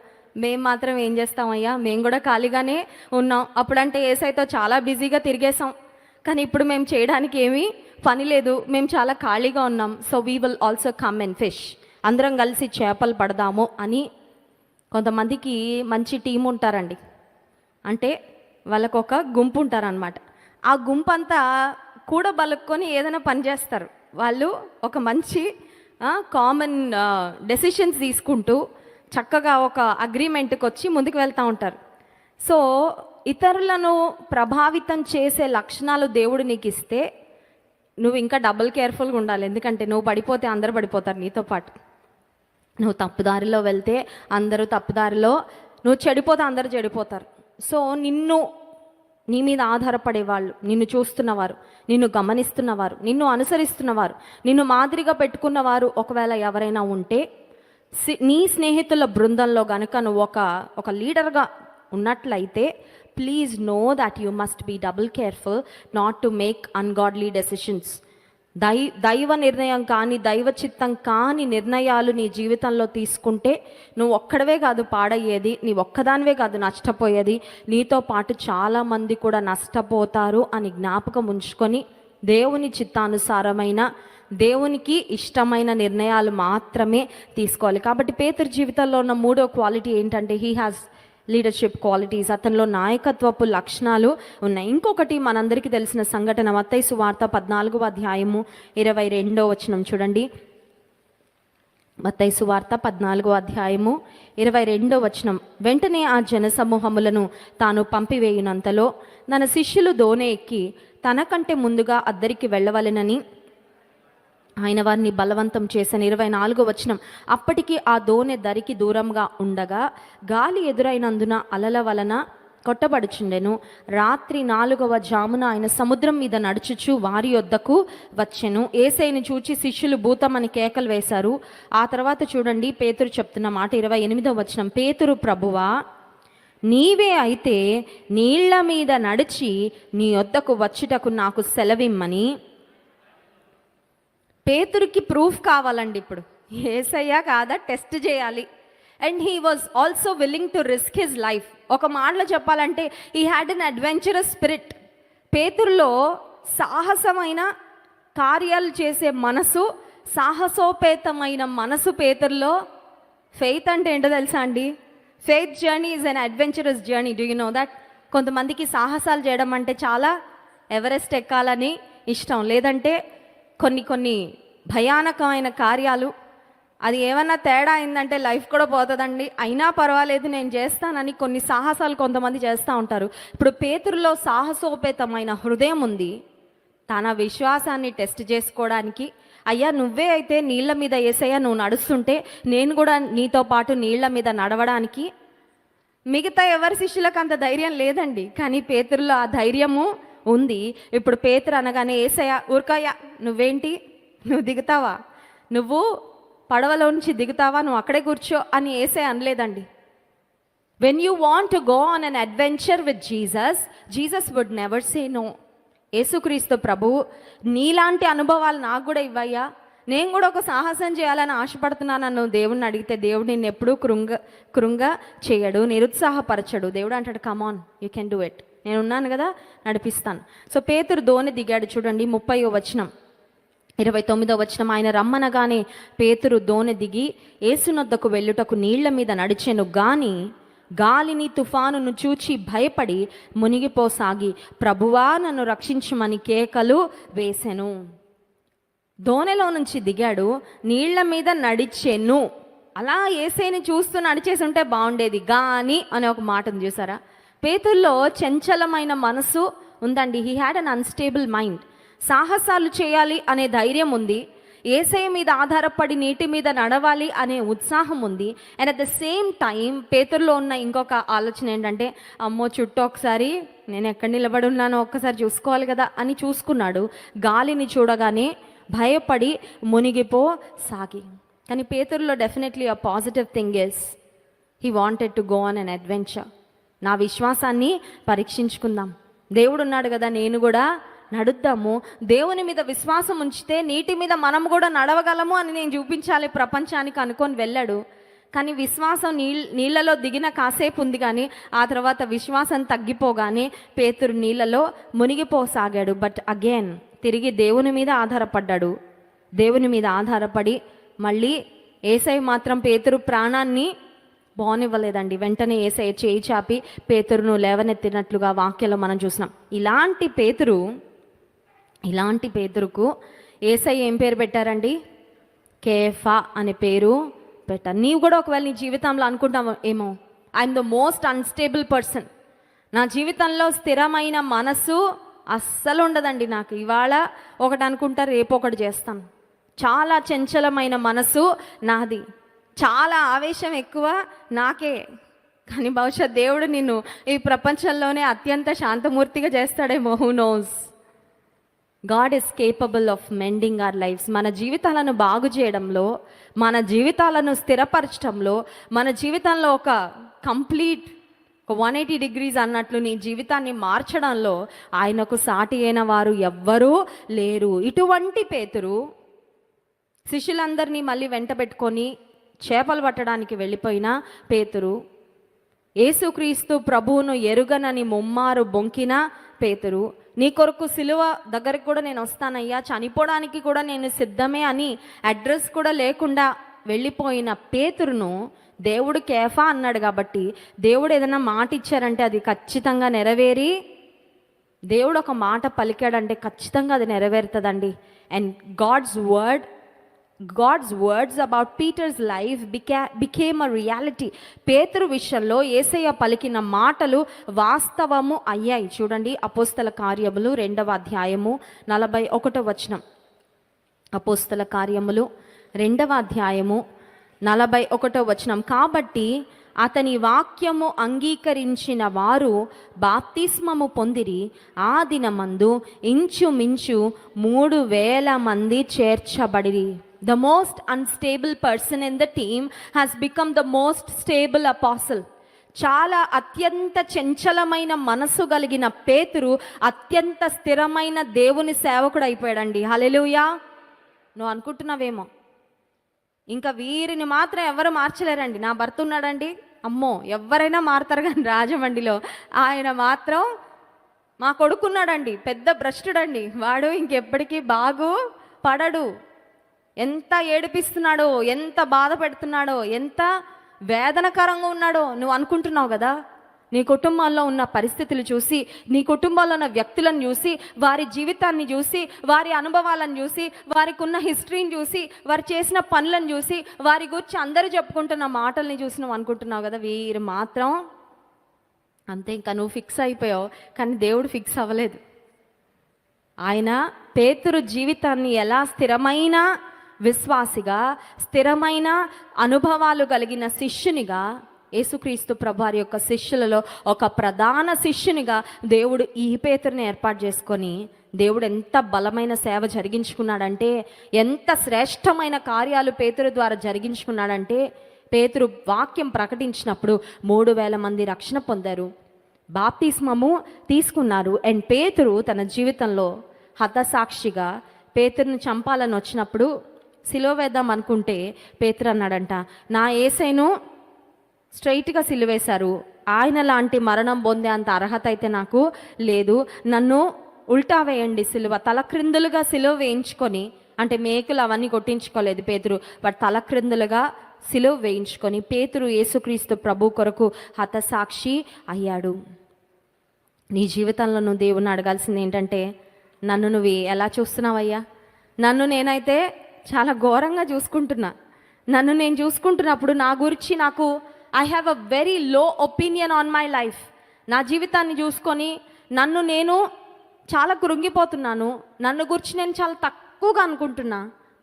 మేము మాత్రం ఏం చేస్తామయ్యా, మేము కూడా ఖాళీగానే ఉన్నాం, అప్పుడంటే యేసయ్యతో చాలా బిజీగా తిరిగేసాం, కానీ ఇప్పుడు మేము చేయడానికి ఏమీ పని లేదు, మేము చాలా ఖాళీగా ఉన్నాం, so we will also come and fish, అందరం కలిసి చేపలు పడదాము అని. కొంతమందికి మంచి టీం ఉంటారండి, అంటే వాళ్ళకు ఒక గుంపు ఉంటారనమాట. ఆ గుంపు అంతా కూడా బలుక్కొని ఏదైనా పని చేస్తారు. వాళ్ళు ఒక మంచి కామన్ డెసిషన్స్ తీసుకుంటూ చక్కగా ఒక అగ్రిమెంట్కి వచ్చి ముందుకు వెళ్తూ ఉంటారు. సో ఇతరులను ప్రభావితం చేసే లక్షణాలు దేవుడు నీకు ఇస్తే నువ్వు ఇంకా డబుల్ కేర్ఫుల్గా ఉండాలి. ఎందుకంటే నువ్వు పడిపోతే అందరూ పడిపోతారు నీతో పాటు. నువ్వు తప్పుదారిలో వెళ్తే అందరూ తప్పుదారిలో, నువ్వు చెడిపోతే అందరూ చెడిపోతారు. సో నీ మీద ఆధారపడేవాళ్ళు, నిన్ను చూస్తున్నవారు, నిన్ను గమనిస్తున్నవారు, నిన్ను అనుసరిస్తున్నవారు, నిన్ను మాదిరిగా పెట్టుకున్నవారు ఒకవేళ ఎవరైనా ఉంటే, నీ స్నేహితుల బృందంలో కనుక నువ్వు ఒక లీడర్గా ఉన్నట్లయితే, please know that you must be double careful not to make ungodly decisions. దైవ నిర్ణయం కానీ దైవ చిత్తం కాని నిర్ణయాలు నీ జీవితంలో తీసుకుంటే నువ్వు ఒక్కడవే కాదు పాడయ్యేది, నీ ఒక్కదానివే కాదు నష్టపోయేది, నీతో పాటు చాలామంది కూడా నష్టపోతారు అని జ్ఞాపకం ఉంచుకొని దేవుని చిత్తానుసారమైన, దేవునికి ఇష్టమైన నిర్ణయాలు మాత్రమే తీసుకోవాలి. కాబట్టి పేతురు జీవితంలో ఉన్న మూడో క్వాలిటీ ఏంటంటే హీ హ్యాస్ లీడర్షిప్ క్వాలిటీస్, అతనిలో నాయకత్వపు లక్షణాలు ఉన్నాయి. ఇంకొకటి మనందరికీ తెలిసిన సంఘటన, మత్తయి సువార్త 14వ అధ్యాయము 22వ వచనం చూడండి. మత్తయి సువార్త 14వ అధ్యాయము 22వ వచనం. వెంటనే ఆ జనసమూహములను తాను పంపివేయునంతలో తన శిష్యులు దోణి ఎక్కి తనకంటే ముందుగా అద్దరికి వెళ్ళవలెనని ఆయన వారిని బలవంతం చేశాను. 24వ వచనం. అప్పటికి ఆ దోణి దరికి దూరంగా ఉండగా గాలి ఎదురైనందున అలల వలన కొట్టబడుచుండెను. రాత్రి 4వ జామున ఆయన సముద్రం మీద నడుచుచు వారి యొద్దకు వచ్చెను. యేసయ్యను చూచి శిష్యులు భూతమని కేకలు వేశారు. ఆ తర్వాత చూడండి పేతురు చెప్తున్న మాట 28వ వచనం. పేతురు, ప్రభువా నీవే అయితే నీళ్ల మీద నడిచి నీ వద్దకు వచ్చుటకు నాకు సెలవిమ్మని. పేతురుకి ప్రూఫ్ కావాలండి ఇప్పుడు, యేసయ్య కాదా టెస్ట్ చేయాలి. And he was also willing to risk his life. ఒక మాటలో చెప్పాలంటే he had an adventurous spirit. పేతురులో సాహసమైన కార్యాలు చేసే మనసు, సాహసోపేతమైన మనసు పేతురులో. ఫెయిత్ అంటే ఏంటో తెలుసా అండి? Faith journey is an adventurous journey. Do you know that? కొంతమందికి సాహసాలు చేయడం అంటే చాలా ఎవరెస్ట్ ఎక్కాలని ఇష్టం, లేదంటే కొన్ని భయానకమైన కార్యాలు, అది ఏమన్నా తేడా అయిందంటే లైఫ్ కూడా పోతుందండి, అయినా పర్వాలేదు నేను చేస్తానని కొన్ని సాహసాలు కొంతమంది చేస్తూ ఉంటారు. ఇప్పుడు పేతురులో సాహసోపేతమైన హృదయం ఉంది. తన విశ్వాసాన్ని టెస్ట్ చేసుకోవడానికి, అయ్యా నువ్వే అయితే నీళ్ళ మీద యేసయ్య నువ్వు నడుస్తుంటే నేను కూడా నీతో పాటు నీళ్ళ మీద నడవడానికి. మిగతా ఎవరి శిష్యులకు అంత ధైర్యం లేదండి, కానీ పేతురులో ఆ ధైర్యము ఉంది. ఇప్పుడు పేతురు అనగానే యేసయ్య ఊరుకయ్యా, నువ్వేంటి, నువ్వు దిగుతావా, నువ్వు పడవలో నుంచి దిగుతావా, నువ్వు అక్కడే కూర్చో అని యేసయ్య అనలేదండి. When you want to go on an adventure with Jesus would never say no. యేసుక్రీస్తు ప్రభువు నీలాంటి అనుభవాలు నాకు కూడా ఇవ్వయ్యా, నేను కూడా ఒక సాహసం చేయాలని ఆశపడుతున్నాను నువ్వు దేవుడిని అడిగితే దేవుడు నిన్ను ఎప్పుడూ కృంగ చేయడు, నిరుత్సాహపరచడు. దేవుడు అంటాడు come on you can do it, నేను ఉన్నాను కదా నడిపిస్తాను. సో పేతురు దోణి దిగాడు. చూడండి 30వ వచనం, 29వ వచనం. ఆయన రమ్మనగానే పేతురు దోణి దిగి యేసునొద్దకు వెళ్ళుటకు నీళ్ల మీద నడిచెను, గాని గాలిని తుఫానును చూచి భయపడి మునిగిపోసాగి ప్రభువా నన్ను రక్షించమని కేకలు వేసెను. దోణిలో నుంచి దిగాడు, నీళ్ల మీద నడిచెను. అలా యేసేని చూస్తూ నడిచేసి ఉంటే బాగుండేది, గాని అనే ఒక మాటను చూసారా? పేతుల్లో చంచలమైన మనసు ఉందండి. He had an unstable mind. సాహసాలు చేయాలి అనే ధైర్యం ఉంది, యేసయ్య మీద ఆధారపడి నీటి మీద నడవాలి అనే ఉత్సాహం ఉంది. And at the same time పేతురులో ఉన్న ఇంకొక ఆలోచన ఏంటంటే, అమ్మో చుట్టూ ఒకసారి నేను ఎక్కడ నిలబడి ఉన్నానో ఒక్కసారి చూసుకోవాలి కదా అని చూసుకున్నాడు. గాలిని చూడగానే భయపడి మునిగిపోసాగి. కానీ పేతురులో definitely a positive thing is he wanted to go on an adventure. నా విశ్వాసాన్ని పరీక్షించుకుందాం, దేవుడు ఉన్నాడు కదా, నేను కూడా నడుద్దాము. దేవుని మీద విశ్వాసం ఉంచితే నీటి మీద మనం కూడా నడవగలము అని నేను చూపించాలి ప్రపంచానికి అనుకొని వెళ్ళాడు. కానీ విశ్వాసం నీళ్ళలో దిగిన కాసేపు ఉంది, కానీ ఆ తర్వాత విశ్వాసం తగ్గిపోగానే పేతురు నీళ్ళలో మునిగిపోసాగాడు. బట్ అగైన్ తిరిగి దేవుని మీద ఆధారపడ్డాడు. దేవుని మీద ఆధారపడి మళ్ళీ యేసయ్య మాత్రం పేతురు ప్రాణాన్ని బానివ్వలేదండి. వెంటనే యేసయ్య చేయి చాపి పేతురును లేవనెత్తినట్లుగా వాక్యంలో మనం చూసినాం. ఇలాంటి పేతురుకు యేసయ్య ఏం పేరు పెట్టారండి? కేఫా అనే పేరు పెట్టారు. నీవు కూడా ఒకవేళ నీ జీవితంలో అనుకుంటావు ఏమో, I'm the most unstable person, నా జీవితంలో స్థిరమైన మనసు అస్సలు ఉండదండి, నాకు ఇవాళ ఒకటి అనుకుంటా రేపు ఒకటి చేస్తాను, చాలా చంచలమైన మనసు నాది, చాలా ఆవేశం ఎక్కువ నాకే. కానీ బహుశా దేవుడు నిన్ను ఈ ప్రపంచంలోనే అత్యంత శాంతమూర్తిగా చేస్తాడేమో, who knows. God is capable of mending our lives. మన జీవితాలను బాగు చేయడంలో, మన జీవితాలను స్థిరపరచడంలో, మన జీవితంలో ఒక 180 degrees అన్నట్లు నీ జీవితాన్ని మార్చడంలో ఆయనకు సాటి అయిన వారు ఎవ్వరూ లేరు. ఇటువంటి పేతురు శిష్యులందరినీ మళ్ళీ వెంట పెట్టుకొని చేపలు పట్టడానికి వెళ్ళిపోయిన పేతురు, యేసుక్రీస్తు ప్రభువును ఎరుగనని ముమ్మారు బొంకిన పేతురు, నీ కొరకు సిలువ దగ్గరికి కూడా నేను వస్తానయ్యా, చనిపోవడానికి కూడా నేను సిద్ధమే అని అడ్రస్ కూడా లేకుండా వెళ్ళిపోయిన పేతురును దేవుడు కేఫా అన్నాడు. కాబట్టి దేవుడు ఏదైనా మాట ఇచ్చారంటే అది ఖచ్చితంగా నెరవేరి, దేవుడు ఒక మాట పలికాడంటే ఖచ్చితంగా అది నెరవేరుతుందండి. And God's words about Peter's life became a reality. పేతురు విషయంలో యేసయ్య పలికిన మాటలు వాస్తవము అయ్యాయి. చూడండి అపోస్తల కార్యములు 2వ అధ్యాయము 41వ వచనం. అపోస్తల కార్యములు 2వ అధ్యాయము 41వ వచనం. కాబట్టి అతని వాక్యము అంగీకరించిన వారు బాప్తిస్మము పొందిరి. ఆ దినమందు ఇంచుమించు 3,000 మంది చేర్చబడిరి. The most unstable person in the team has become the most stable apostle. చాలా అత్యంత చంచలమైన మనసు కలిగిన పేతురు అత్యంత స్థిరమైన దేవుని సేవకుడు అయిపోయాడండి. హల్లెలూయా. నువ్వు అనుకుంటున్నావేమో ఇంకా వీరిని మాత్రం ఎవరు మార్చలేరండి. నా భర్త ఉన్నాడండి, అమ్మో ఎవరైనా మారుతారు, కానీ రాజమండ్రిలో ఆయన మాత్రం, మా కొడుకున్నాడండి పెద్ద భ్రష్టుడండి, వాడు ఇంకెప్పటికీ బాగు పడడు. ఎంత ఏడిపిస్తున్నాడో, ఎంత బాధ పెడుతున్నాడో, ఎంత వేదనకరంగా ఉన్నాడో నువ్వు అనుకుంటున్నావు కదా. నీ కుటుంబాల్లో ఉన్న పరిస్థితులు చూసి, నీ కుటుంబాల్లో ఉన్న వ్యక్తులను చూసి, వారి జీవితాన్ని చూసి, వారి అనుభవాలను చూసి, వారికి ఉన్న హిస్టరీని చూసి, వారు చేసిన పనులను చూసి, వారి గురించి అందరూ చెప్పుకుంటున్న మాటల్ని చూసి నువ్వు అనుకుంటున్నావు కదా వీరు మాత్రం అంతే, ఇంకా నువ్వు ఫిక్స్ అయిపోయావు. కానీ దేవుడు ఫిక్స్ అవ్వలేదు. ఆయన పేతురు జీవితాన్ని ఎలా స్థిరమైన విశ్వాసిగా, స్థిరమైన అనుభవాలు కలిగిన శిష్యునిగా, యేసుక్రీస్తు ప్రభువారి యొక్క శిష్యులలో ఒక ప్రధాన శిష్యునిగా దేవుడు ఈ పేతురుని ఏర్పాటు చేసుకొని, దేవుడు ఎంత బలమైన సేవ జరిగించుకున్నాడంటే, ఎంత శ్రేష్టమైన కార్యాలు పేతురు ద్వారా జరిగించుకున్నాడంటే, పేతురు వాక్యం ప్రకటించినప్పుడు 3,000 మంది రక్షణ పొందారు, బాప్తిస్మము తీసుకున్నారు. అండ్ పేతురు తన జీవితంలో హతసాక్షిగా, పేతురుని చంపాలని వచ్చినప్పుడు, సిలువ వేద్దాం అనుకుంటే పేతురు అన్నాడంట, నా యేసయ్యను స్ట్రైట్గా సిలువేశారు, ఆయన లాంటి మరణం పొందే అంత అర్హత అయితే నాకు లేదు, నన్ను ఉల్టా వేయండి సిలువ, తలక్రిందులుగా సిలువ వేయించుకొని, అంటే మేకులు అవన్నీ కొట్టించుకోలేదు పేతురు, బట్ తలక్రిందులుగా సిలువ వేయించుకొని పేతురు యేసుక్రీస్తు ప్రభు కొరకు హతసాక్షి అయ్యాడు. నీ జీవితంలో నువ్వు దేవుని అడగాల్సింది ఏంటంటే, నన్ను నువ్వు ఎలా చూస్తున్నావయ్యా? నన్ను నేనైతే చాలా ఘోరంగా చూసుకుంటున్నా. నన్ను నేను చూసుకుంటున్నప్పుడు నా గురించి నాకు I have a very low opinion on my life. నా జీవితాన్ని చూసుకొని నన్ను నేను చాలా కృంగిపోతున్నాను, నన్ను గురించి నేను చాలా తక్కువగా అనుకుంటున్నా.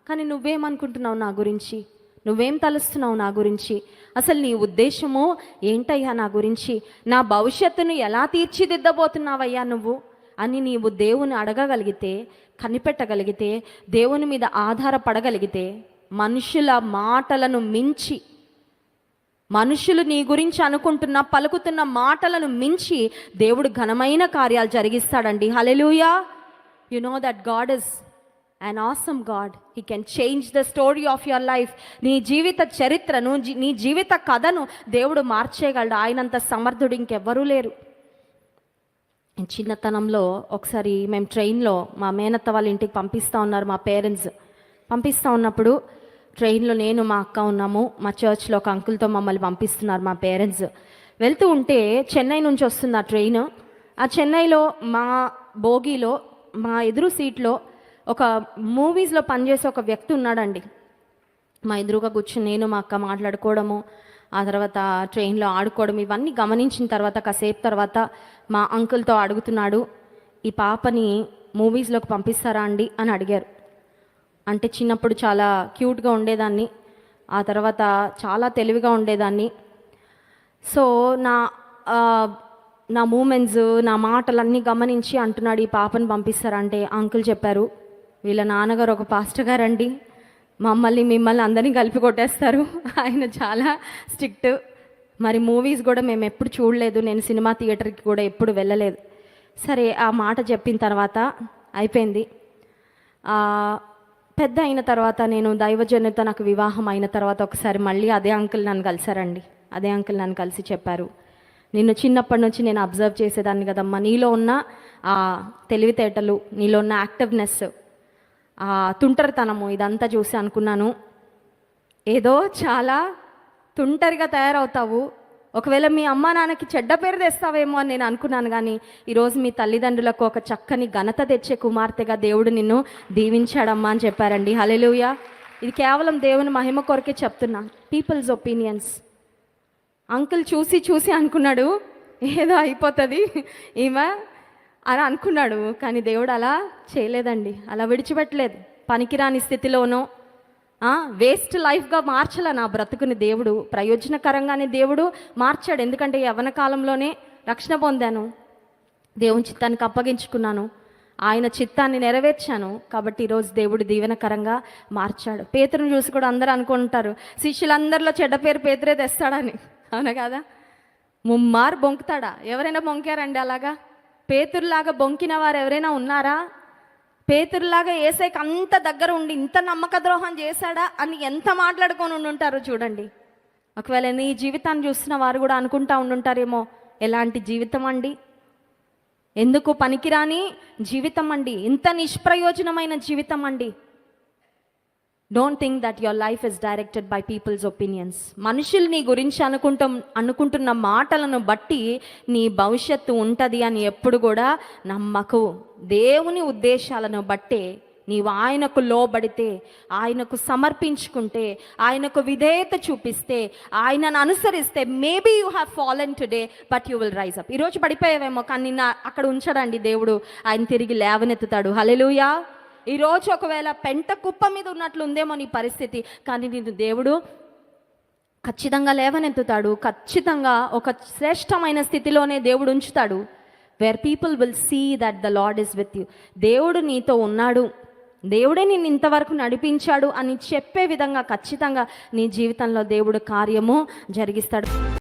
కానీ నువ్వేమనుకుంటున్నావు నా గురించి? నువ్వేం తలుస్తున్నావు నా గురించి? అసలు నీ ఉద్దేశము ఏంటయ్యా నా గురించి? నా భవిష్యత్తును ఎలా తీర్చిదిద్దబోతున్నావయ్యా నువ్వు అని నీవు దేవుని అడగగలిగితే, కనిపెట్టగలిగితే, దేవుని మీద ఆధారపడగలిగితే, మనుషుల మాటలను మించి, మనుషులు నీ గురించి అనుకుంటున్న పలుకుతున్న మాటలను మించి దేవుడు ఘనమైన కార్యాలు జరిగిస్తాడండి. Hallelujah. You know that God is an awesome God. He can change the story of your life. నీ జీవిత చరిత్రను, నీ జీవిత కథను దేవుడు మార్చేయగలడు. ఆయనంత సమర్థుడు ఇంకెవ్వరూ లేరు. చిన్నతనంలో ఒకసారి మేము ట్రైన్లో మా మేనత్త వాళ్ళ ఇంటికి పంపిస్తూ ఉన్నారు, మా పేరెంట్స్ పంపిస్తూ ఉన్నప్పుడు ట్రైన్లో నేను మా అక్క ఉన్నాము. మా చర్చ్లో ఒక అంకుల్తో మమ్మల్ని పంపిస్తున్నారు మా పేరెంట్స్. వెళ్తూ ఉంటే చెన్నై నుంచి వస్తుంది ఆ ట్రైన్. ఆ చెన్నైలో మా బోగీలో మా ఎదురు సీట్లో ఒక మూవీస్లో పనిచేసే ఒక వ్యక్తి ఉన్నాడండి. మా ఎదురుగా కూర్చుని నేను మా అక్క మాట్లాడుకోవడము, ఆ తర్వాత ట్రైన్లో ఆడుకోవడం, ఇవన్నీ గమనించిన తర్వాత కాసేపు తర్వాత మా అంకుల్తో అడుగుతున్నాడు, ఈ పాపని మూవీస్లోకి పంపిస్తారా అండి అని అడిగారు. అంటే చిన్నప్పుడు చాలా క్యూట్గా ఉండేదాన్ని, ఆ తర్వాత చాలా తెలివిగా ఉండేదాన్ని. సో నా మూమెంట్స్, నా మాటలన్నీ గమనించి అంటున్నాడు, ఈ పాపని పంపిస్తారా అంటే అంకుల్ చెప్పారు, వీళ్ళ నాన్నగారు ఒక పాస్టర్ గారండి, మిమ్మల్ని అందరినీ కలిపి కొట్టేస్తారు, ఆయన చాలా స్ట్రిక్ట్, మరి మూవీస్ కూడా మేము ఎప్పుడు చూడలేదు, నేను సినిమా థియేటర్కి కూడా ఎప్పుడు వెళ్ళలేదు. సరే ఆ మాట చెప్పిన తర్వాత అయిపోయింది. పెద్ద అయిన తర్వాత నేను దైవజనుడితో నాకు వివాహం అయిన తర్వాత ఒకసారి మళ్ళీ అదే అంకుల్ నన్ను కలిసారండి. అదే అంకుల్ నన్ను కలిసి చెప్పారు, నిన్ను చిన్నప్పటి నుంచి నేను అబ్జర్వ్ చేసేదాన్ని కదమ్మా, నీలో ఉన్న ఆ తెలివితేటలు, నీలో ఉన్న యాక్టివ్నెస్, ఆ తుంటరితనము, ఇదంతా చూసి అనుకున్నాను ఏదో చాలా తుంటరిగా తయారవుతావు, ఒకవేళ మీ అమ్మ నాన్నకి చెడ్డ పేరు తెస్తావేమో అని నేను అనుకున్నాను. కానీ ఈరోజు మీ తల్లిదండ్రులకు ఒక చక్కని ఘనత తెచ్చే కుమార్తెగా దేవుడు నిన్ను దీవించాడమ్మా అని చెప్పారండి. హల్లెలూయా. ఇది కేవలం దేవుని మహిమ కొరకే చెప్తున్నా. Peoples opinions. అంకుల్ చూసి అనుకున్నాడు ఏదో అయిపోతుంది ఈమె అని అనుకున్నాడు. కానీ దేవుడు అలా చేయలేదండి, అలా విడిచిపెట్టలేదు. పనికిరాని స్థితిలోనో వేస్ట్ లైఫ్గా మార్చాల నా బ్రతుకుని దేవుడు ప్రయోజనకరంగానే దేవుడు మార్చాడు. ఎందుకంటే యవ్వన కాలంలోనే రక్షణ పొందాను, దేవుని చిత్తానికి అప్పగించుకున్నాను, ఆయన చిత్తాన్ని నెరవేర్చాను. కాబట్టి ఈరోజు దేవుడు దీవెనకరంగా మార్చాడు. పేతురుని చూసి కూడా అందరూ అనుకుంటారు శిష్యులందరిలో చెడ్డ పేరు పేతురే తెస్తాడని. అవునా కదా? ముమ్మారు బొంకుతాడా? ఎవరైనా బొంకారండి అలాగా? పేతురులాగా బొంకిన వారు ఎవరైనా ఉన్నారా? పేతురులాగా యేసయ్యకి అంత దగ్గర ఉండి ఇంత నమ్మక ద్రోహం చేశాడా అని ఎంత మాట్లాడుకొని ఉండుంటారో చూడండి. ఒకవేళ నీ జీవితాన్ని చూస్తున్న వారు కూడా అనుకుంటా ఉండుంటారేమో, ఎలాంటి జీవితం అండి, ఎందుకు పనికిరాని జీవితం అండి, ఇంత నిష్ప్రయోజనమైన జీవితం అండి. Don't think that your life is directed by people's opinions. మనుషులు నీ గురించి అనుకుంటున్న మాటలను బట్టి నీ భవిష్యత్తు ఉంటుంది అని ఎప్పుడు కూడా నమ్మకు. దేవుని ఉద్దేశాలను బట్టే నీవు ఆయనకు లోబడితే, ఆయనకు సమర్పించుకుంటే, ఆయనకు విధేయత చూపిస్తే, ఆయనను అనుసరిస్తే, maybe you have fallen today but you will rise up. ఈరోజు పడిపోయావేమో, కానీ నిన్న అక్కడ ఉంచడండి దేవుడు, ఆయన తిరిగి లేవనెత్తుతాడు. హల్లెలూయా. ఈరోజు ఒకవేళ పెంట కుప్ప మీద ఉన్నట్లు ఉందేమో నీ పరిస్థితి, కానీ నేను దేవుడు ఖచ్చితంగా లేవనెత్తుతాడు. ఖచ్చితంగా ఒక శ్రేష్టమైన స్థితిలోనే దేవుడు ఉంచుతాడు. Where people will see that the Lord is with you. దేవుడు నీతో ఉన్నాడు, దేవుడే నిన్ను ఇంతవరకు నడిపించాడు అని చెప్పే విధంగా ఖచ్చితంగా నీ జీవితంలో దేవుడు కార్యము జరిగిస్తాడు.